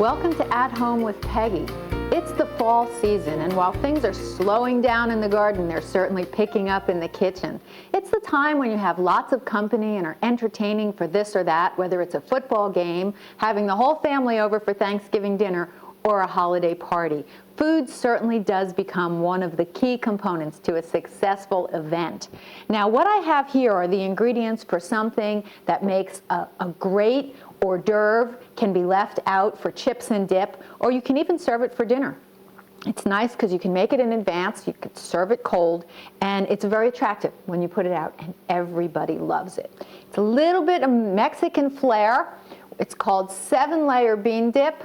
Welcome to At Home with Peggy. It's the fall season, and while things are slowing down in the garden, they're certainly picking up in the kitchen. It's the time when you have lots of company and are entertaining for this or that, whether it's a football game, having the whole family over for Thanksgiving dinner, or a holiday party. Food certainly does become one of the key components to a successful event. Now, what I have here are the ingredients for something that makes a great hors d'oeuvre, can be left out for chips and dip, or you can even serve it for dinner. It's nice because you can make it in advance, you can serve it cold, and it's very attractive when you put it out, and everybody loves it. It's a little bit of Mexican flair. It's called 7-layer bean dip,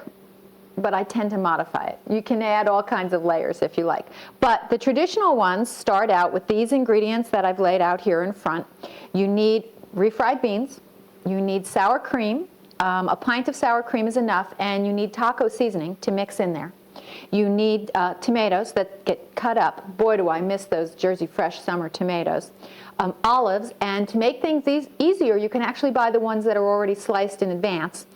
but I tend to modify it. You can add all kinds of layers if you like. But the traditional ones start out with these ingredients that I've laid out here in front. You need refried beans, you need sour cream, a pint of sour cream is enough, and you need taco seasoning to mix in there. You need tomatoes that get cut up. Boy, do I miss those Jersey Fresh summer tomatoes. Olives, and to make things easier, you can actually buy the ones that are already sliced in advance.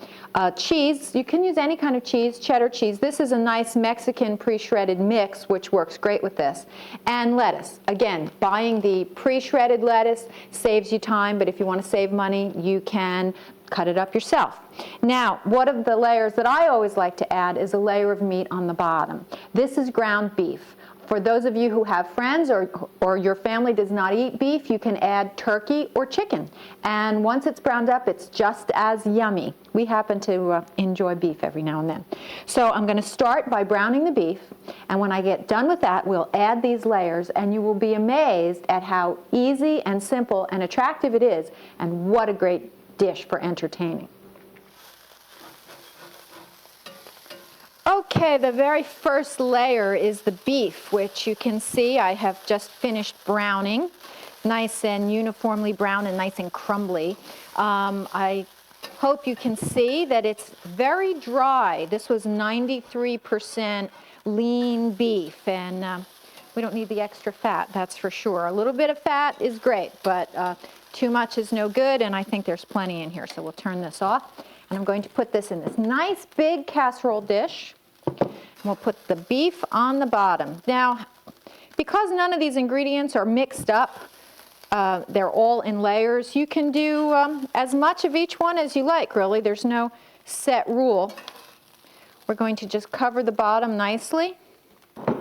Cheese, you can use any kind of cheese, cheddar cheese. This is a nice Mexican pre-shredded mix, which works great with this. And lettuce. Again, buying the pre-shredded lettuce saves you time, but if you want to save money, you can cut it up yourself. Now, one of the layers that I always like to add is a layer of meat on the bottom. This is ground beef. For those of you who have friends or your family does not eat beef, you can add turkey or chicken. And once it's browned up, it's just as yummy. We happen to enjoy beef every now and then. So I'm going to start by browning the beef, and when I get done with that, we'll add these layers, and you will be amazed at how easy and simple and attractive it is, and what a great dish for entertaining. Okay, the very first layer is the beef, which you can see I have just finished browning. Nice and uniformly brown and nice and crumbly. I hope you can see that it's very dry. This was 93% lean beef, and we don't need the extra fat, that's for sure. A little bit of fat is great, but too much is no good, and I think there's plenty in here, so we'll turn this off. And I'm going to put this in this nice big casserole dish. We'll put the beef on the bottom. Now, because none of these ingredients are mixed up, they're all in layers, you can do as much of each one as you like, really. There's no set rule. We're going to just cover the bottom nicely.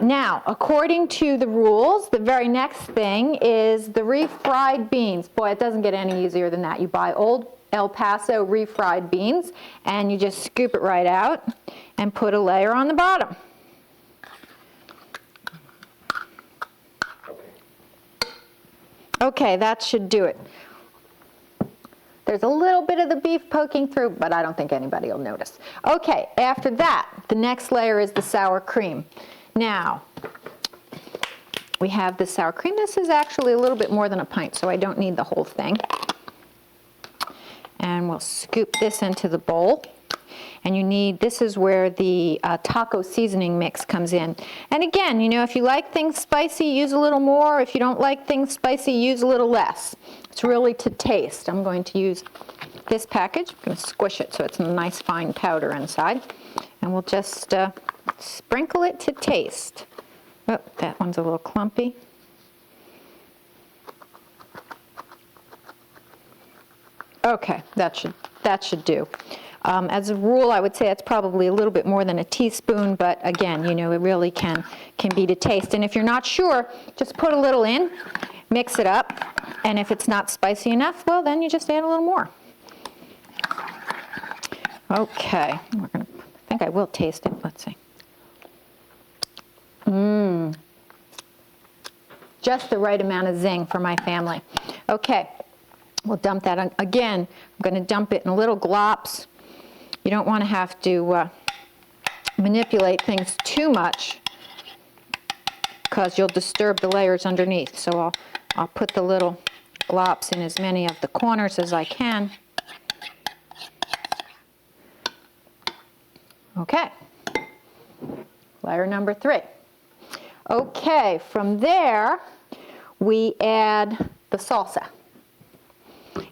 Now, according to the rules, the very next thing is the refried beans. Boy, it doesn't get any easier than that. You buy old El Paso refried beans, and you just scoop it right out and put a layer on the bottom. Okay, that should do it. There's a little bit of the beef poking through, but I don't think anybody will notice. Okay, after that, the next layer is the sour cream. Now, we have the sour cream. This is actually a little bit more than a pint, so I don't need the whole thing. And we'll scoop this into the bowl. And you need, this is where the taco seasoning mix comes in. And again, you know, if you like things spicy, use a little more. If you don't like things spicy, use a little less. It's really to taste. I'm going to use this package. I'm going to squish it so it's a nice fine powder inside. And we'll just sprinkle it to taste. Oh, that one's a little clumpy. Okay, that should do. As a rule, I would say it's probably a little bit more than a teaspoon, but again, you know, it really can be to taste. And if you're not sure, just put a little in, mix it up, and if it's not spicy enough, well, then you just add a little more. Okay, I think I will taste it. Let's see. Just the right amount of zing for my family. Okay. We'll dump that on. Again, I'm going to dump it in little glops. You don't want to have to manipulate things too much because you'll disturb the layers underneath. So I'll put the little glops in as many of the corners as I can. Okay. Layer number 3. Okay, from there we add the salsa.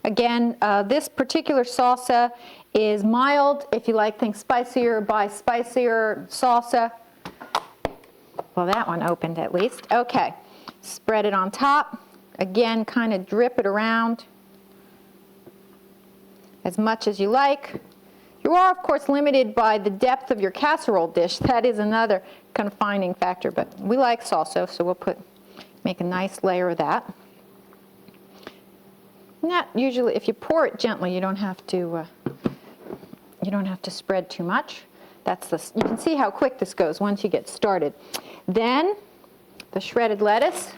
Again, this particular salsa is mild. If you like things spicier, buy spicier salsa. Well, that one opened at least. Okay, spread it on top. Again, kind of drip it around as much as you like. You are, of course, limited by the depth of your casserole dish. That is another confining factor, but we like salsa, so we'll make a nice layer of that. Not usually, if you pour it gently, you don't have to spread too much. You can see how quick this goes once you get started. Then the shredded lettuce.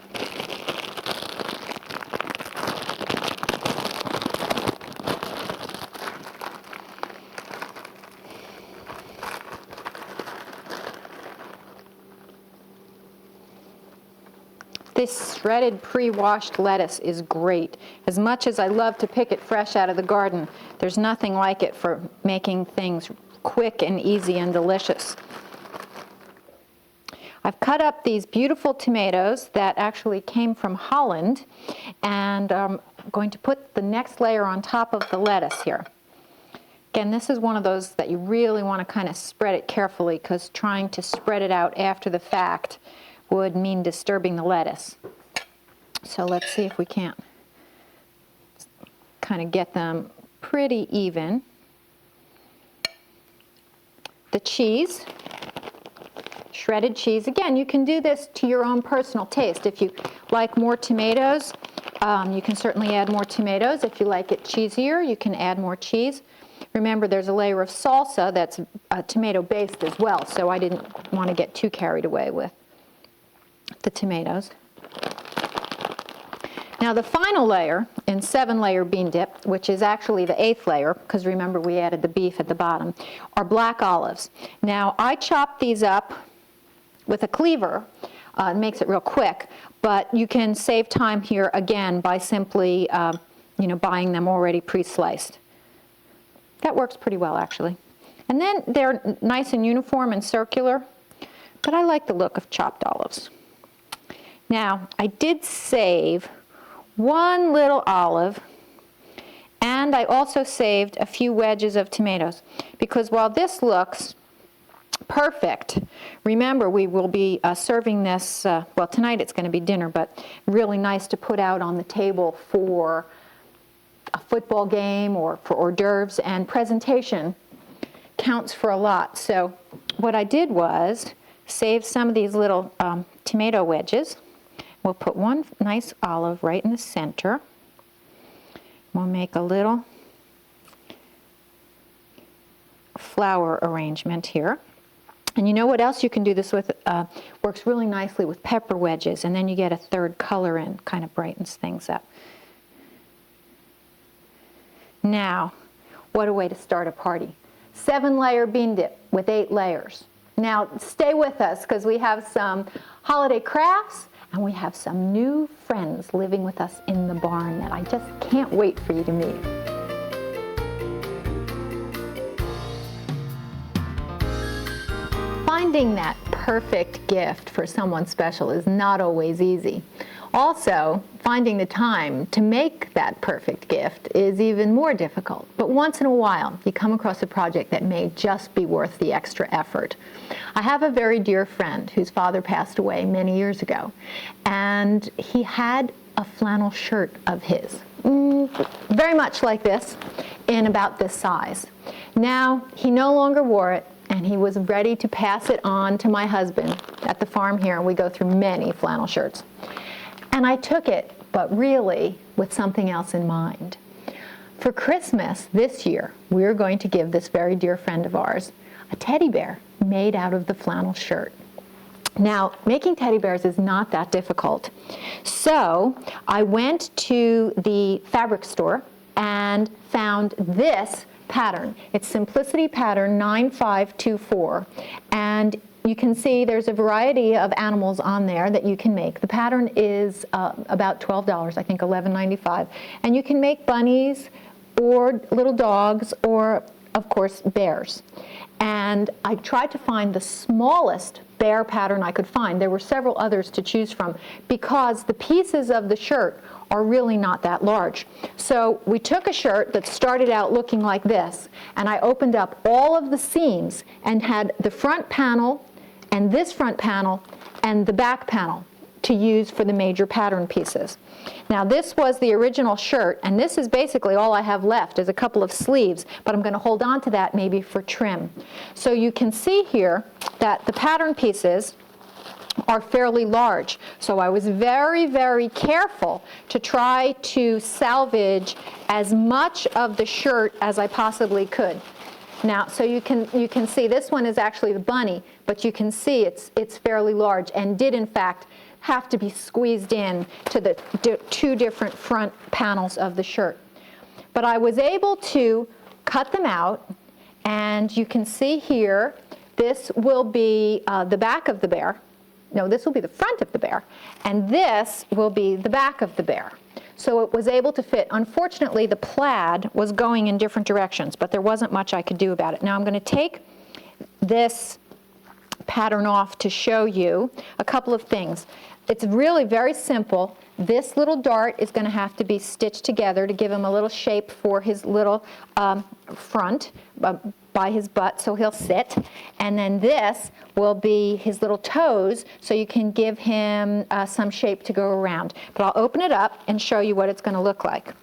This shredded pre-washed lettuce is great. As much as I love to pick it fresh out of the garden, there's nothing like it for making things quick and easy and delicious. I've cut up these beautiful tomatoes that actually came from Holland, and I'm going to put the next layer on top of the lettuce here. Again, this is one of those that you really want to kind of spread it carefully, because trying to spread it out after the fact would mean disturbing the lettuce. So let's see if we can't kind of get them pretty even. The cheese, shredded cheese. Again, you can do this to your own personal taste. If you like more tomatoes, you can certainly add more tomatoes. If you like it cheesier, you can add more cheese. Remember, there's a layer of salsa that's tomato-based as well, so I didn't want to get too carried away with the tomatoes. Now the final layer in 7-layer bean dip, which is actually the 8th layer, because remember we added the beef at the bottom, are black olives. Now I chopped these up with a cleaver. It makes it real quick, but you can save time here again by simply buying them already pre-sliced. That works pretty well actually. And then they're nice and uniform and circular, but I like the look of chopped olives. Now, I did save one little olive, and I also saved a few wedges of tomatoes, because while this looks perfect, remember we will be serving this, well, tonight it's going to be dinner, but really nice to put out on the table for a football game or for hors d'oeuvres, and presentation counts for a lot. So what I did was save some of these little tomato wedges. We'll put one nice olive right in the center. We'll make a little flower arrangement here. And you know what else you can do this with? Works really nicely with pepper wedges, and then you get a third color in, kind of brightens things up. Now, what a way to start a party. 7-layer bean dip with 8 layers. Now, stay with us, because we have some holiday crafts, and we have some new friends living with us in the barn that I just can't wait for you to meet. Finding that perfect gift for someone special is not always easy. Also, finding the time to make that perfect gift is even more difficult. But once in a while, you come across a project that may just be worth the extra effort. I have a very dear friend whose father passed away many years ago, and he had a flannel shirt of his, very much like this, in about this size. Now, he no longer wore it, and he was ready to pass it on to my husband at the farm here, and we go through many flannel shirts. And I took it, but really with something else in mind. For Christmas this year, we're going to give this very dear friend of ours a teddy bear made out of the flannel shirt. Now, making teddy bears is not that difficult. So I went to the fabric store and found this pattern. It's Simplicity Pattern 9524, and you can see there's a variety of animals on there that you can make. The pattern is about $12, I think $11.95, and you can make bunnies or little dogs or, of course, bears. And I tried to find the smallest bear pattern I could find. There were several others to choose from because the pieces of the shirt are really not that large. So we took a shirt that started out looking like this, and I opened up all of the seams and had the front panel and this front panel and the back panel to use for the major pattern pieces. Now this was the original shirt, and this is basically all I have left is a couple of sleeves, but I'm going to hold on to that maybe for trim. So you can see here that the pattern pieces are fairly large. So I was very, very careful to try to salvage as much of the shirt as I possibly could. Now, so you can see this one is actually the bunny, but you can see it's fairly large and did in fact have to be squeezed in to the two different front panels of the shirt. But I was able to cut them out, and you can see here this will be the back of the bear. No, this will be the front of the bear, and this will be the back of the bear. So it was able to fit. Unfortunately, the plaid was going in different directions, but there wasn't much I could do about it. Now I'm going to take this pattern off to show you a couple of things. It's really very simple. This little dart is going to have to be stitched together to give him a little shape for his little front by his butt, so he'll sit. And then this will be his little toes, so you can give him some shape to go around. But I'll open it up and show you what it's going to look like.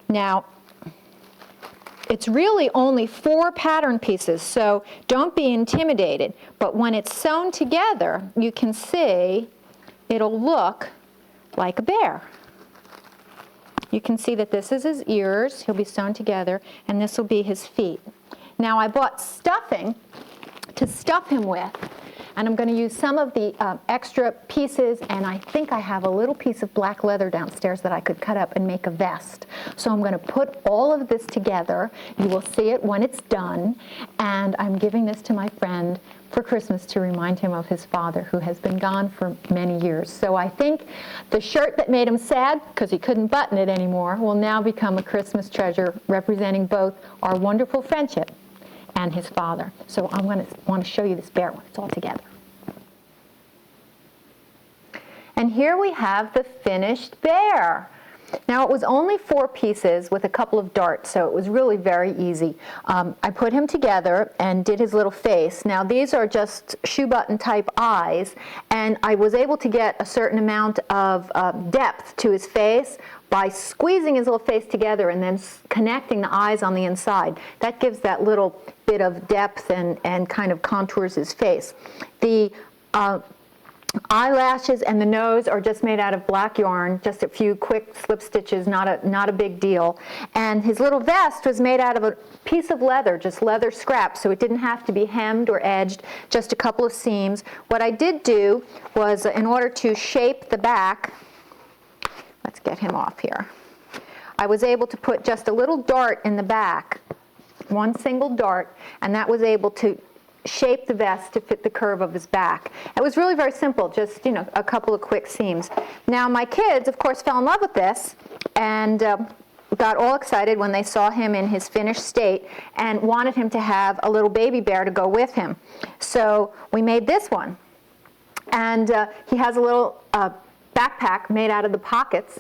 Now, it's really only 4 pattern pieces, so don't be intimidated. But when it's sewn together, you can see it'll look like a bear. You can see that this is his ears. He'll be sewn together, and this will be his feet. Now I bought stuffing to stuff him with, and I'm going to use some of the extra pieces, and I think I have a little piece of black leather downstairs that I could cut up and make a vest. So I'm going to put all of this together. You will see it when it's done, and I'm giving this to my friend for Christmas to remind him of his father, who has been gone for many years. So I think the shirt that made him sad because he couldn't button it anymore will now become a Christmas treasure representing both our wonderful friendship and his father. So I'm going to want to show you this bear when it's all together. And here we have the finished bear. Now it was only 4 pieces with a couple of darts, so it was really very easy. I put him together and did his little face. Now these are just shoe button type eyes, and I was able to get a certain amount of depth to his face by squeezing his little face together and then connecting the eyes on the inside. That gives that little bit of depth and kind of contours his face. The eyelashes and the nose are just made out of black yarn, just a few quick slip stitches, not a big deal. And his little vest was made out of a piece of leather, just leather scraps, so it didn't have to be hemmed or edged, just a couple of seams. What I did do was, in order to shape the back, let's get him off here, I was able to put just a little dart in the back, one single dart, and that was able to shape the vest to fit the curve of his back. It was really very simple, just, you know, a couple of quick seams. Now my kids, of course, fell in love with this and got all excited when they saw him in his finished state and wanted him to have a little baby bear to go with him. So we made this one. And he has a little backpack made out of the pockets,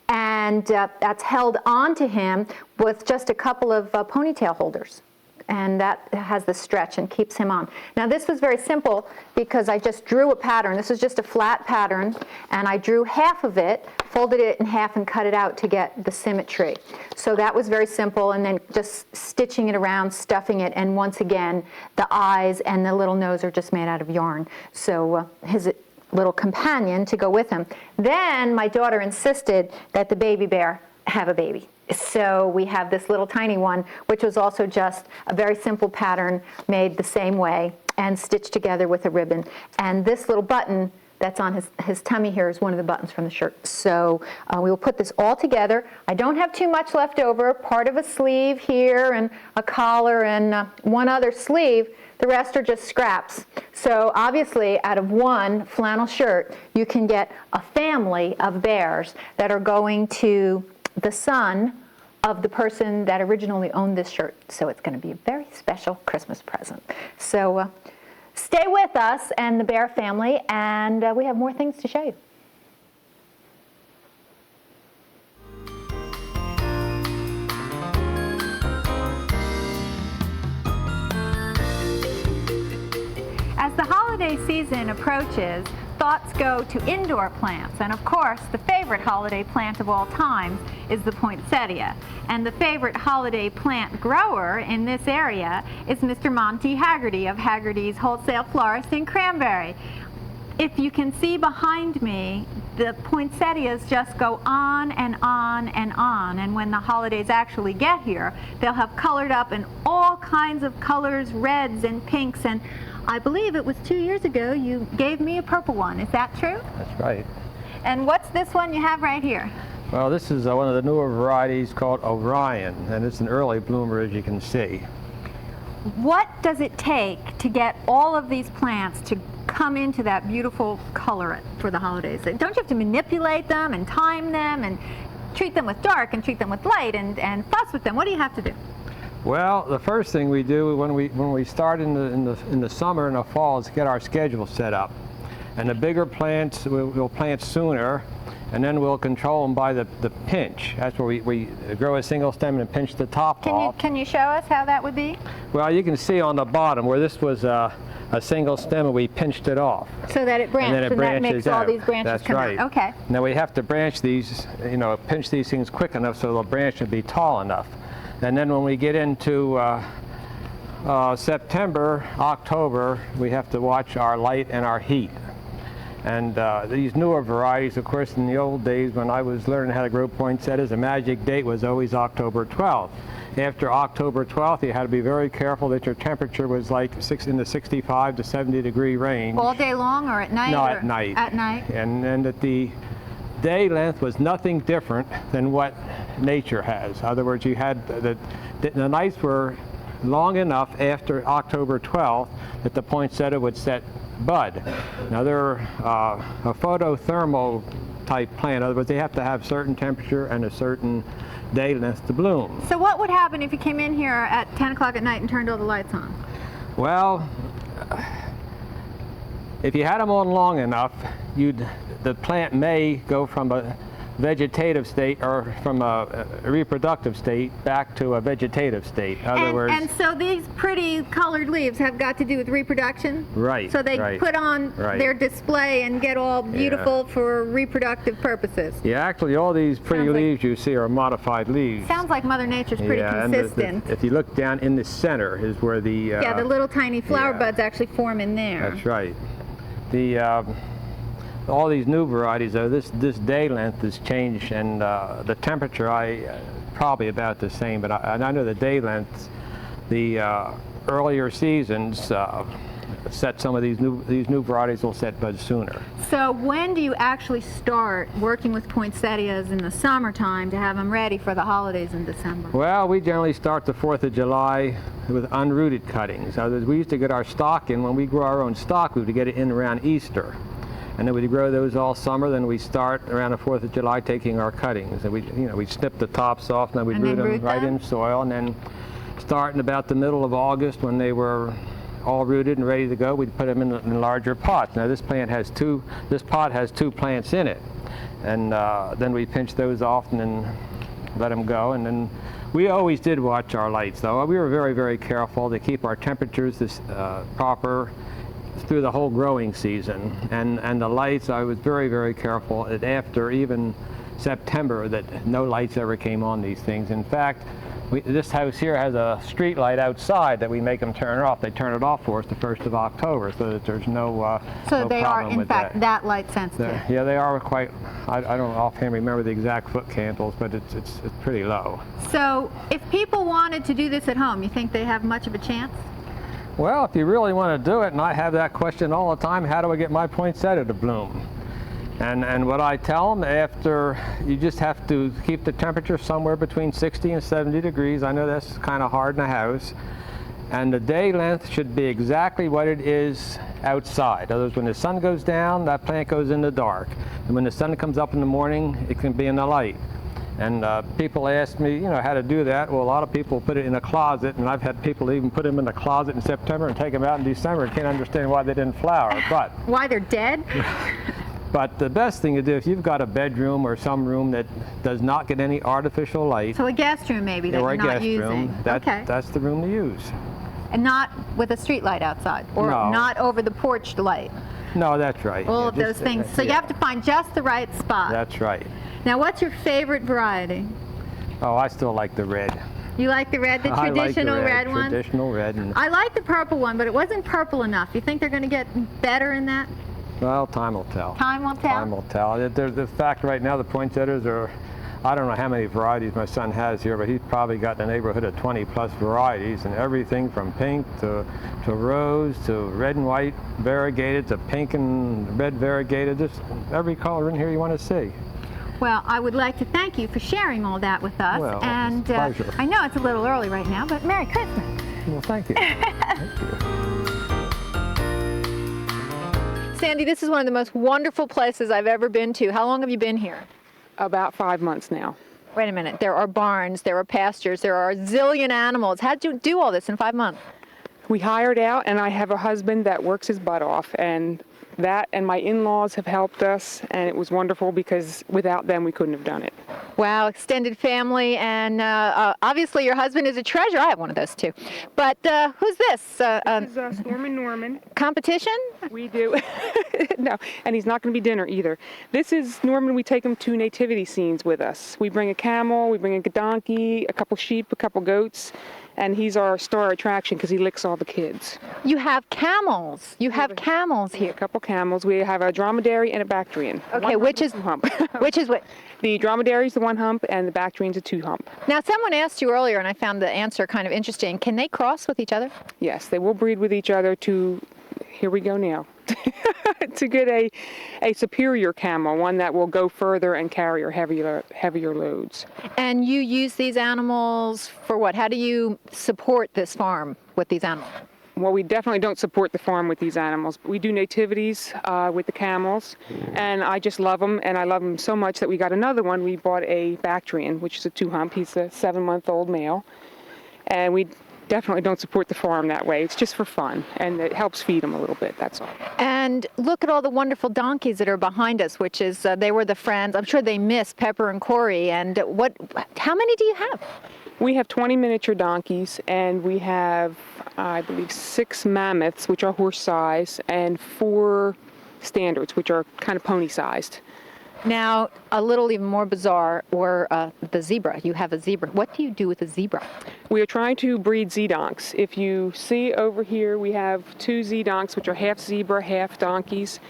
and that's held onto him with just a couple of ponytail holders. And that has the stretch and keeps him on. Now this was very simple because I just drew a pattern. This is just a flat pattern, and I drew half of it, folded it in half, and cut it out to get the symmetry. So that was very simple, and then just stitching it around, stuffing it, and once again, the eyes and the little nose are just made out of yarn. So his little companion to go with him. Then my daughter insisted that the baby bear have a baby. So we have this little tiny one, which was also just a very simple pattern made the same way and stitched together with a ribbon. And this little button that's on his tummy here is one of the buttons from the shirt. So we will put this all together. I don't have too much left over, part of a sleeve here and a collar and one other sleeve. The rest are just scraps. So obviously out of one flannel shirt, you can get a family of bears that are going to the son of the person that originally owned this shirt. So it's going to be a very special Christmas present. So stay with us and the bear family, and we have more things to show you. season approaches, thoughts go to indoor plants. And of course, the favorite holiday plant of all times is the poinsettia. And the favorite holiday plant grower in this area is Mr. Monty Haggerty of Haggerty's Wholesale Florist in Cranberry. If you can see behind me, the poinsettias just go on and on and on, and when the holidays actually get here, they'll have colored up in all kinds of colors, reds and pinks, and I believe it was 2 years ago you gave me a purple one. Is that true? That's right. And what's this one you have right here? Well, this is one of the newer varieties called Orion, and it's an early bloomer, as you can see. What does it take to get all of these plants to come into that beautiful color for the holidays? Don't you have to manipulate them and time them and treat them with dark and treat them with light and fuss with them? What do you have to do? Well, the first thing we do when we start in the summer and the fall is get our schedule set up. And the bigger plants we'll plant sooner, and then we'll control them by the pinch. That's where we grow a single stem and pinch the top off. Can you show us how that would be? Well, you can see on the bottom where this was a single stem and we pinched it off. So that it branches, and that makes all these branches come out. Okay. Now we have to branch these, pinch these things quick enough so the branch will be tall enough. And then when we get into September, October, we have to watch our light and our heat. And these newer varieties, of course, in the old days when I was learning how to grow poinsettias, the magic date was always October 12th. After October 12th, you had to be very careful that your temperature was like in the 65 to 70 degree range. All day long or at night? No, at night. At night. And that the day length was nothing different than what nature has. In other words, you had the nights were long enough after October 12th that the poinsettia would set bud. Now they're a photothermal type plant. In other words, they have to have certain temperature and a certain day length to bloom. So what would happen if you came in here at 10 o'clock at night and turned all the lights on? Well, if you had them on long enough, the plant may go from a vegetative state or from a reproductive state back to a vegetative state. In other words, and so these pretty colored leaves have got to do with reproduction? Right. So they put on their display and get all beautiful for reproductive purposes. Yeah, actually all these pretty leaves you see are modified leaves. Sounds like Mother Nature's pretty consistent. And if you look down in the center is where the... the little tiny flower buds actually form in there. That's right. All these new varieties, though, this day length has changed, and the temperature probably about the same. But I know the day length, the earlier seasons set some of these new varieties will set buds sooner. So when do you actually start working with poinsettias in the summertime to have them ready for the holidays in December? Well, we generally start the 4th of July with unrooted cuttings. We used to get our stock in when we grow our own stock. We would get it in around Easter. And then we grow those all summer. Then we start around the 4th of July taking our cuttings. And we snip the tops off, and then we root them right in soil. And then starting about the middle of August, when they were all rooted and ready to go, we'd put them in larger pots. Now this pot has 2 plants in it. And then we pinch those off and then let them go. And then we always did watch our lights, though. We were very, very careful to keep our temperatures proper through the whole growing season, and the lights, I was very, very careful that after even September that no lights ever came on these things. In fact, this house here has a street light outside that we make them turn off. They turn it off for us the 1st of October, so that there's no so they are in fact that light sensitive. Yeah, they are quite. I don't offhand remember the exact foot candles, but it's pretty low. So if people wanted to do this at home, you think they have much of a chance? Well, if you really want to do it, and I have that question all the time, how do I get my poinsettia to bloom? And what I tell them, after you just have to keep the temperature somewhere between 60 and 70 degrees. I know that's kind of hard in a house. And the day length should be exactly what it is outside. In other words, when the sun goes down, that plant goes in the dark. And when the sun comes up in the morning, it can be in the light. And people ask me, how to do that. Well, a lot of people put it in a closet, and I've had people even put them in the closet in September and take them out in December and can't understand why they didn't flower. But why they're dead? But the best thing to do, if you've got a bedroom or some room that does not get any artificial light. So a guest room maybe that you're not using. That's the room to use. And not with a street light outside, or not over the porch light. No, that's right. All Yeah, of those things. So you have to find just the right spot. That's right. Now, what's your favorite variety? Oh, I still like the red. You like the red, the I like the traditional red one? Traditional red. And, I like the purple one, but it wasn't purple enough. You think they're going to get better in that? well, time will tell. Time will tell? Time will tell. The fact right now, the poinsettias are, I don't know how many varieties my son has here, but he's probably got in the neighborhood of 20 plus varieties, and everything from pink to rose to red and white variegated to pink and red variegated, just every color in here you want to see. Well, I would like to thank you for sharing all that with us. Well, and it's a pleasure. I know it's a little early right now, but Merry Christmas. Well, thank you. Thank you. Sandy, this is one of the most wonderful places I've ever been to. How long have you been here? About 5 months now. Wait a minute. There are barns, there are pastures, there are a zillion animals. How'd you do all this in 5 months? We hired out, and I have a husband that works his butt off, and that and my in-laws have helped us, and it was wonderful because without them we couldn't have done it. Wow, extended family, and obviously your husband is a treasure. I have one of those too. But who's this? This is us, Norman. Competition? We do. No, and he's not going to be dinner either. This is Norman. We take him to nativity scenes with us. We bring a camel, we bring a donkey, a couple sheep, a couple goats, and he's our star attraction because he licks all the kids. You have camels. You have camels A here. couple camels. We have a dromedary and a Bactrian. Okay, which is hump? which is what? The dromedary is the one hump, and the Bactrian's a two hump. Now, someone asked you earlier, and I found the answer kind of interesting. Can they cross with each other? Yes, they will breed with each other to, here we go now, to get a superior camel, one that will go further and carry heavier loads. And you use these animals for what? How do you support this farm with these animals? Well, we definitely don't support the farm with these animals. We do nativities with the camels, and I just love them, and I love them so much that we got another one. We bought a Bactrian, which is a two hump. He's a 7-month-old male, and we definitely don't support the farm that way. It's just for fun, and it helps feed them a little bit, that's all. And look at all the wonderful donkeys that are behind us, which is, they were the friends. I'm sure they miss Pepper and Corey. And how many do you have? We have 20 miniature donkeys, and we have, I believe, 6 mammoths, which are horse size, and 4 standards, which are kind of pony sized. Now, a little even more bizarre, or the zebra. You have a zebra. What do you do with a zebra? We are trying to breed Zedonks. If you see over here, we have 2 Zedonks, which are half zebra, half donkeys.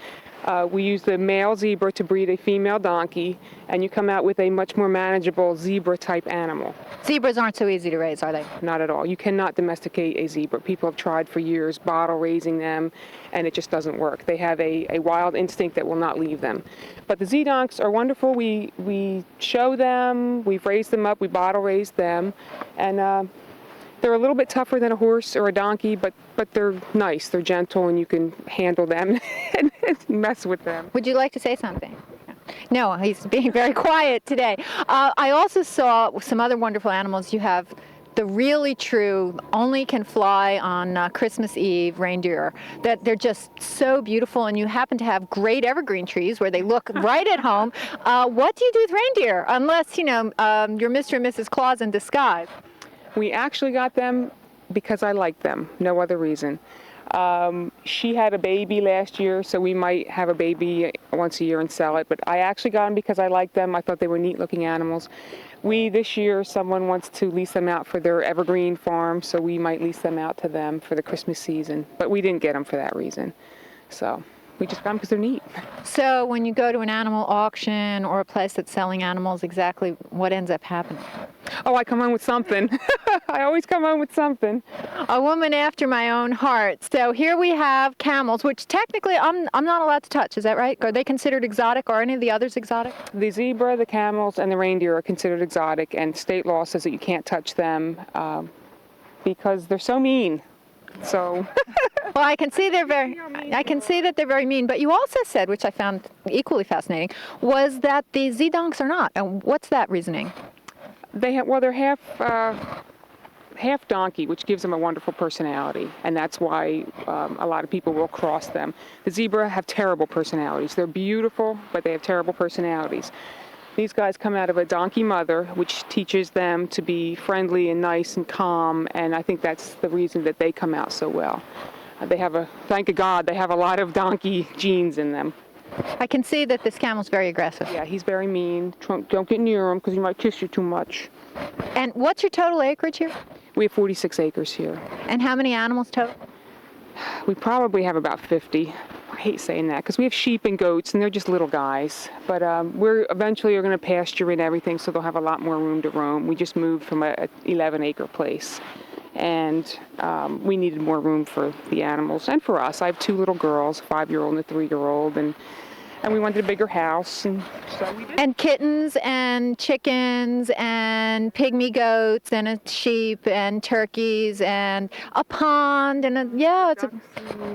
We use the male zebra to breed a female donkey, and you come out with a much more manageable zebra-type animal. Zebras aren't so easy to raise, are they? Not at all. You cannot domesticate a zebra. People have tried for years bottle raising them, and it just doesn't work. They have a wild instinct that will not leave them. But the Zedonks are wonderful. We show them, we've raised them up, we bottle raised them, and they're a little bit tougher than a horse or a donkey, but they're nice. They're gentle, and you can handle them and mess with them. Would you like to say something? No, he's being very quiet today. I also saw some other wonderful animals. You have the really true, only can fly on Christmas Eve reindeer. That they're just so beautiful, and you happen to have great evergreen trees where they look right at home. What do you do with reindeer? Unless, you're Mr. and Mrs. Claus in disguise. We actually got them because I like them, no other reason. She had a baby last year, so we might have a baby once a year and sell it, but I actually got them because I like them. I thought they were neat looking animals. This year, someone wants to lease them out for their evergreen farm, so we might lease them out to them for the Christmas season, but we didn't get them for that reason. So we just got them because they're neat. So when you go to an animal auction or a place that's selling animals, exactly what ends up happening? Oh, I come home with something. I always come home with something. A woman after my own heart. So here we have camels, which technically I'm not allowed to touch. Is that right? Are they considered exotic? Are any of the others exotic? The zebra, the camels, and the reindeer are considered exotic, and state law says that you can't touch them because they're so mean. So. Well, I can see that they're very mean. But you also said, which I found equally fascinating, was that the Zedonks are not. And what's that reasoning? They're half donkey, which gives them a wonderful personality, and that's why a lot of people will cross them. The zebra have terrible personalities. They're beautiful, but they have terrible personalities. These guys come out of a donkey mother, which teaches them to be friendly and nice and calm, and I think that's the reason that they come out so well. They have thank God, they have a lot of donkey genes in them. I can see that this camel's very aggressive. Yeah, he's very mean. Don't get near him because he might kiss you too much. And what's your total acreage here? We have 46 acres here. And how many animals total? We probably have about 50. I hate saying that because we have sheep and goats and they're just little guys. But we're eventually going to pasture in everything, so they'll have a lot more room to roam. We just moved from a 11-acre place, and we needed more room for the animals and for us. I have 2 little girls, a 5-year-old and a 3-year-old, and we wanted a bigger house, and so we did. And kittens and chickens and pygmy goats and a sheep and turkeys and a pond and it's a...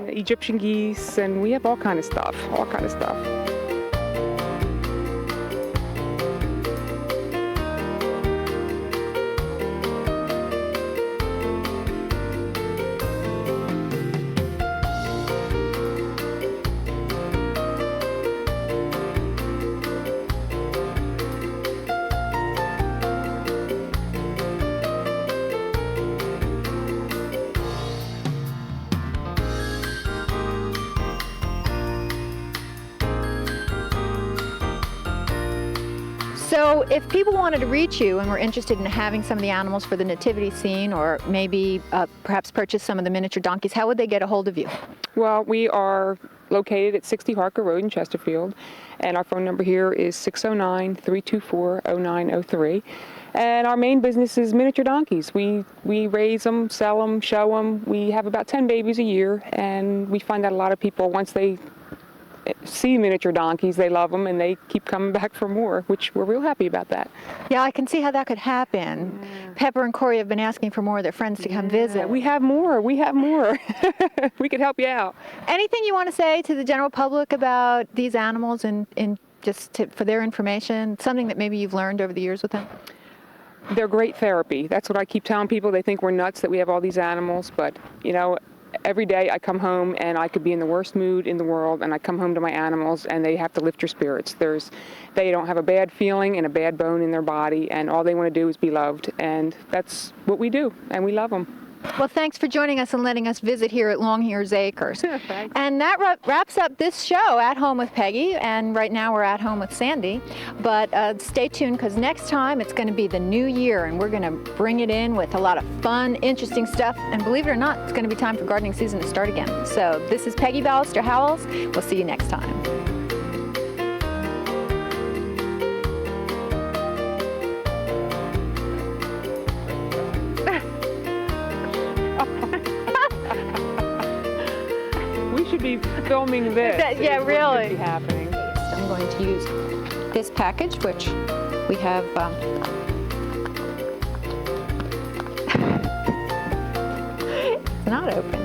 Egyptian geese, and we have all kind of stuff. So if people wanted to reach you and were interested in having some of the animals for the nativity scene, or maybe perhaps purchase some of the miniature donkeys, how would they get a hold of you? Well, we are located at 60 Harker Road in Chesterfield, and our phone number here is 609-324-0903. And our main business is miniature donkeys. We raise them, sell them, show them. We have about 10 babies a year, and we find that a lot of people, once they see miniature donkeys, they love them and they keep coming back for more, which we're real happy about that. Yeah, I can see how that could happen. Yeah. Pepper and Corey have been asking for more of their friends to come visit. We have more. We could help you out. Anything you want to say to the general public about these animals and for their information, something that maybe you've learned over the years with them? They're great therapy. That's what I keep telling people. They think we're nuts that we have all these animals, but every day I come home and I could be in the worst mood in the world, and I come home to my animals and they have to lift your spirits. They don't have a bad feeling and a bad bone in their body, and all they want to do is be loved, and that's what we do, and we love them. Well, thanks for joining us and letting us visit here at Longhair's Acres. Thanks. And that wraps up this show, At Home with Peggy, and right now we're at home with Sandy. But stay tuned, because next time it's going to be the new year, and we're going to bring it in with a lot of fun, interesting stuff. And believe it or not, it's going to be time for gardening season to start again. So this is Peggy Ballister Howells. We'll see you next time. Be filming this. Yeah, really. Be happening. I'm going to use this package, which we have. It's not open.